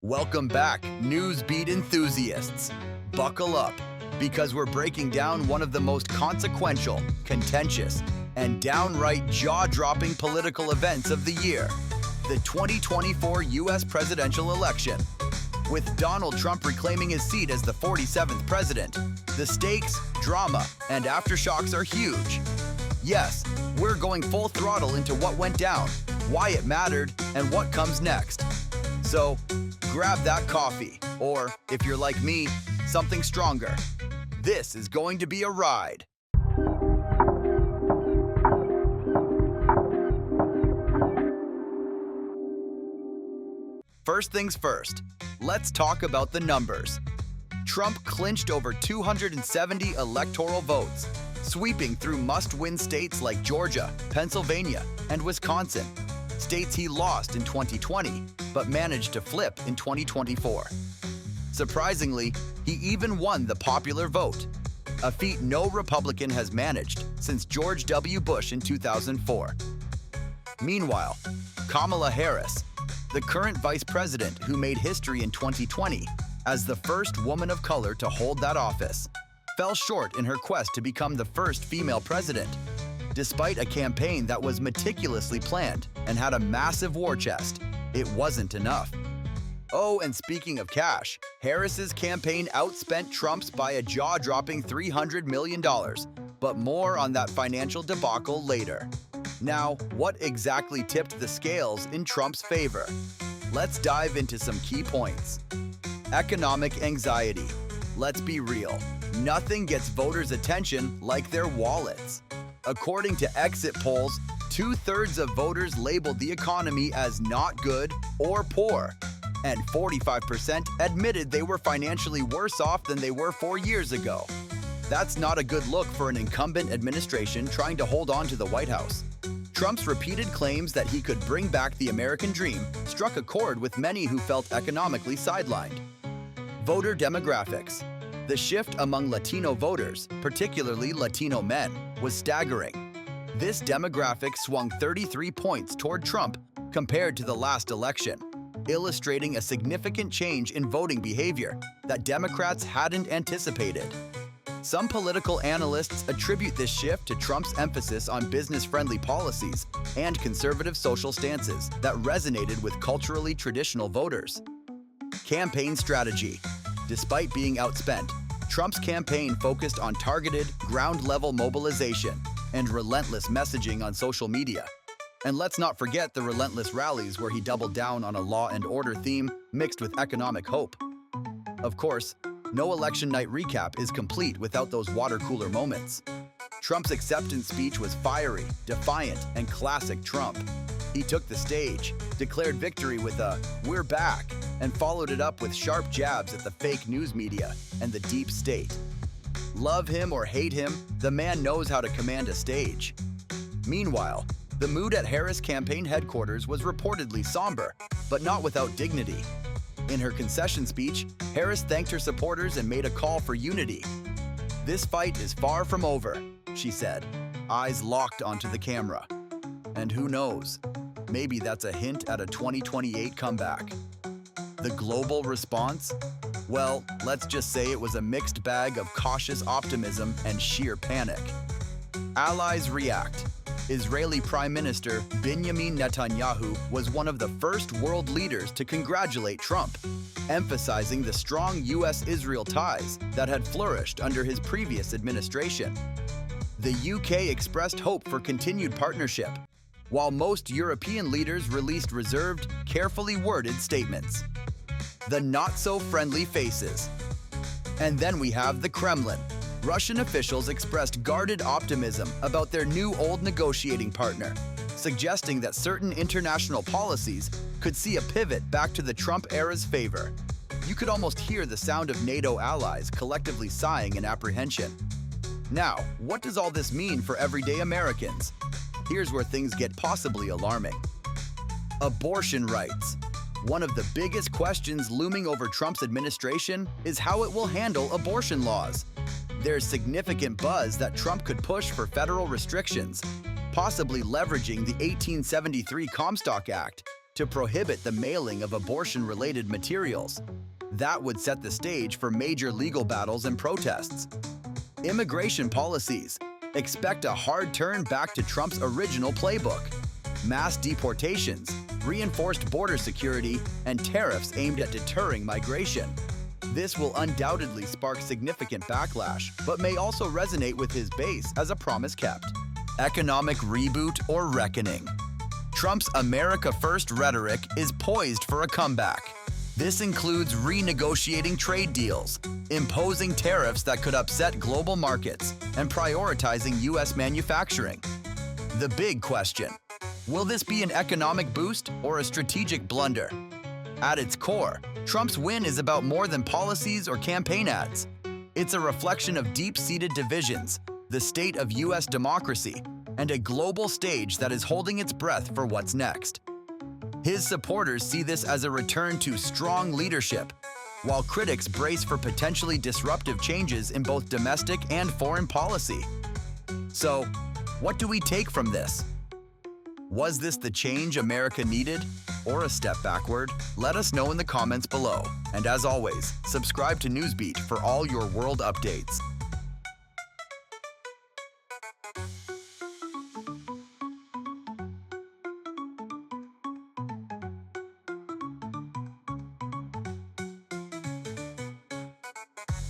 Welcome back, Newsbeat enthusiasts. Buckle up, because we're breaking down one of the most consequential, contentious, and downright jaw-dropping political events of the year, the 2024 U.S. presidential election. With Donald Trump reclaiming his seat as the 47th president, the stakes, drama, and aftershocks are huge. Yes, we're going full throttle into what went down, why it mattered, and what comes next. So, grab that coffee, or, if you're like me, something stronger. This is going to be a ride. First things first, let's talk about the numbers. Trump clinched over 270 electoral votes, sweeping through must-win states like Georgia, Pennsylvania, and Wisconsin, states he lost in 2020, but managed to flip in 2024. Surprisingly, he even won the popular vote, a feat no Republican has managed since George W. Bush in 2004. Meanwhile, Kamala Harris, the current vice president who made history in 2020 as the first woman of color to hold that office, fell short in her quest to become the first female president, despite a campaign that was meticulously planned and had a massive war chest. It wasn't enough. Oh, and speaking of cash, Harris's campaign outspent Trump's by a jaw-dropping $300 million, but more on that financial debacle later. Now, what exactly tipped the scales in Trump's favor? Let's dive into some key points. Economic anxiety. Let's be real. Nothing gets voters' attention like their wallets. According to exit polls, 2/3 of voters labeled the economy as not good or poor, and 45% admitted they were financially worse off than they were 4 years ago. That's not a good look for an incumbent administration trying to hold on to the White House. Trump's repeated claims that he could bring back the American dream struck a chord with many who felt economically sidelined. Voter demographics. The shift among Latino voters, particularly Latino men, was staggering. This demographic swung 33 points toward Trump compared to the last election, illustrating a significant change in voting behavior that Democrats hadn't anticipated. Some political analysts attribute this shift to Trump's emphasis on business-friendly policies and conservative social stances that resonated with culturally traditional voters. Campaign strategy. Despite being outspent, Trump's campaign focused on targeted, ground-level mobilization and relentless messaging on social media. And let's not forget the relentless rallies where he doubled down on a law and order theme mixed with economic hope. Of course, no election night recap is complete without those water cooler moments. Trump's acceptance speech was fiery, defiant, and classic Trump. He took the stage, declared victory with a "We're back," and followed it up with sharp jabs at the fake news media and the deep state. Love him or hate him, the man knows how to command a stage. Meanwhile, the mood at Harris campaign headquarters was reportedly somber, but not without dignity. In her concession speech, Harris thanked her supporters and made a call for unity. "This fight is far from over," she said, eyes locked onto the camera. And who knows, maybe that's a hint at a 2028 comeback. The global response? Well, let's just say it was a mixed bag of cautious optimism and sheer panic. Allies react. Israeli Prime Minister Benjamin Netanyahu was one of the first world leaders to congratulate Trump, emphasizing the strong U.S.-Israel ties that had flourished under his previous administration. The UK expressed hope for continued partnership, while most European leaders released reserved, carefully worded statements. The not-so-friendly faces. And then we have the Kremlin. Russian officials expressed guarded optimism about their new old negotiating partner, suggesting that certain international policies could see a pivot back to the Trump era's favor. You could almost hear the sound of NATO allies collectively sighing in apprehension. Now, what does all this mean for everyday Americans? Here's where things get possibly alarming. Abortion rights. One of the biggest questions looming over Trump's administration is how it will handle abortion laws. There's significant buzz that Trump could push for federal restrictions, possibly leveraging the 1873 Comstock Act, to prohibit the mailing of abortion-related materials. That would set the stage for major legal battles and protests. Immigration policies. Expect a hard turn back to Trump's original playbook. Mass deportations, reinforced border security, and tariffs aimed at deterring migration. This will undoubtedly spark significant backlash, but may also resonate with his base as a promise kept. Economic reboot or reckoning. Trump's America First rhetoric is poised for a comeback. This includes renegotiating trade deals, imposing tariffs that could upset global markets, and prioritizing U.S. manufacturing. The big question: will this be an economic boost or a strategic blunder? At its core, Trump's win is about more than policies or campaign ads. It's a reflection of deep-seated divisions, the state of U.S. democracy, and a global stage that is holding its breath for what's next. His supporters see this as a return to strong leadership, while critics brace for potentially disruptive changes in both domestic and foreign policy. So, what do we take from this? Was this the change America needed, or a step backward? Let us know in the comments below. And as always, subscribe to Newsbeat for all your world updates.